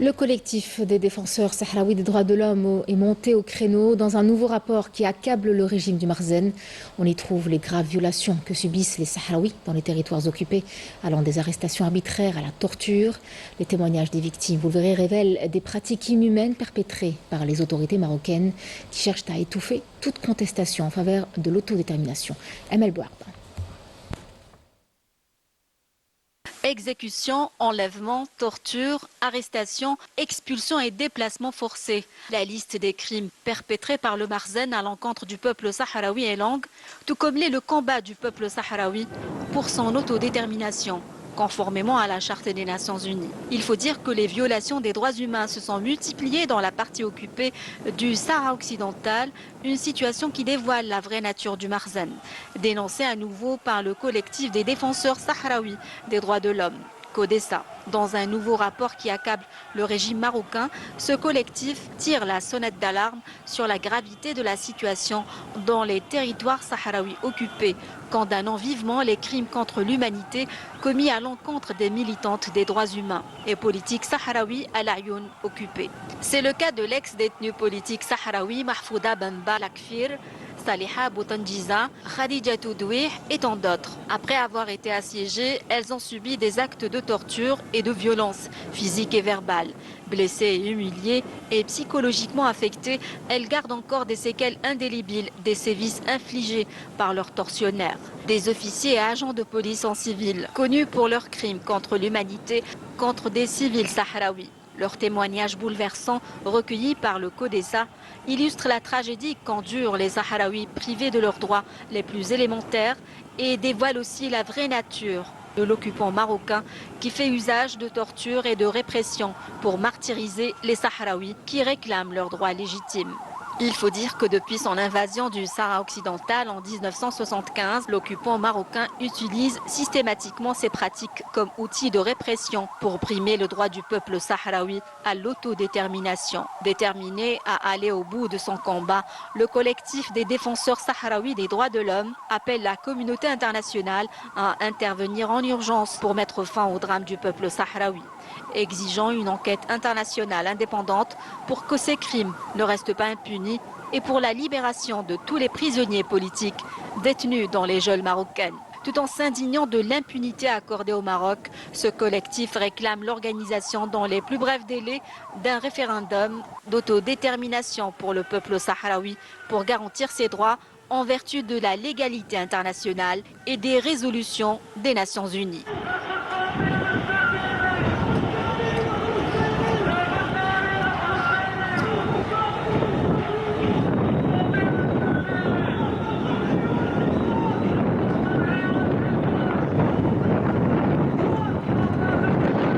Le collectif des défenseurs sahraouis des droits de l'homme est monté au créneau dans un nouveau rapport qui accable le régime du Marzen. On y trouve les graves violations que subissent les Sahraouis dans les territoires occupés, allant des arrestations arbitraires à la torture. Les témoignages des victimes, vous le verrez, révèlent des pratiques inhumaines perpétrées par les autorités marocaines qui cherchent à étouffer toute contestation en faveur de l'autodétermination. Amel Bouarda. Exécution, enlèvement, torture, arrestation, expulsion et déplacement forcé. La liste des crimes perpétrés par le Marzen à l'encontre du peuple sahraoui est longue, tout comme l'est le combat du peuple sahraoui pour son autodétermination, conformément à la Charte des Nations Unies. Il faut dire que les violations des droits humains se sont multipliées dans la partie occupée du Sahara occidental, une situation qui dévoile la vraie nature du Marzen, dénoncée à nouveau par le collectif des défenseurs sahraouis des droits de l'homme, CODESA. Dans un nouveau rapport qui accable le régime marocain, ce collectif tire la sonnette d'alarme sur la gravité de la situation dans les territoires sahraouis occupés, condamnant vivement les crimes contre l'humanité commis à l'encontre des militantes des droits humains et politiques sahraouis à l'Ayoun occupé. C'est le cas de l'ex-détenu politique sahraoui Mahfouda Benba Lakfir, Saliha Boutanjiza, Khadija Toudouih et tant d'autres. Après avoir été assiégées, elles ont subi des actes de torture et de violence physique et verbale. Blessées et humiliées et psychologiquement affectées, elles gardent encore des séquelles indélébiles des sévices infligés par leurs tortionnaires. Des officiers et agents de police en civil, connus pour leurs crimes contre l'humanité, contre des civils sahraouis. Leurs témoignages bouleversants, recueillis par le CODESA, illustrent la tragédie qu'endurent les Sahraouis privés de leurs droits les plus élémentaires et dévoilent aussi la vraie nature de l'occupant marocain qui fait usage de torture et de répression pour martyriser les Sahraouis qui réclament leurs droits légitimes. Il faut dire que depuis son invasion du Sahara occidental en 1975, l'occupant marocain utilise systématiquement ces pratiques comme outil de répression pour brimer le droit du peuple sahraoui à l'autodétermination. Déterminé à aller au bout de son combat, le collectif des défenseurs sahraouis des droits de l'homme appelle la communauté internationale à intervenir en urgence pour mettre fin au drame du peuple sahraoui, exigeant une enquête internationale indépendante pour que ces crimes ne restent pas impunis et pour la libération de tous les prisonniers politiques détenus dans les geôles marocaines. Tout en s'indignant de l'impunité accordée au Maroc, ce collectif réclame l'organisation dans les plus brefs délais d'un référendum d'autodétermination pour le peuple sahraoui pour garantir ses droits en vertu de la légalité internationale et des résolutions des Nations Unies.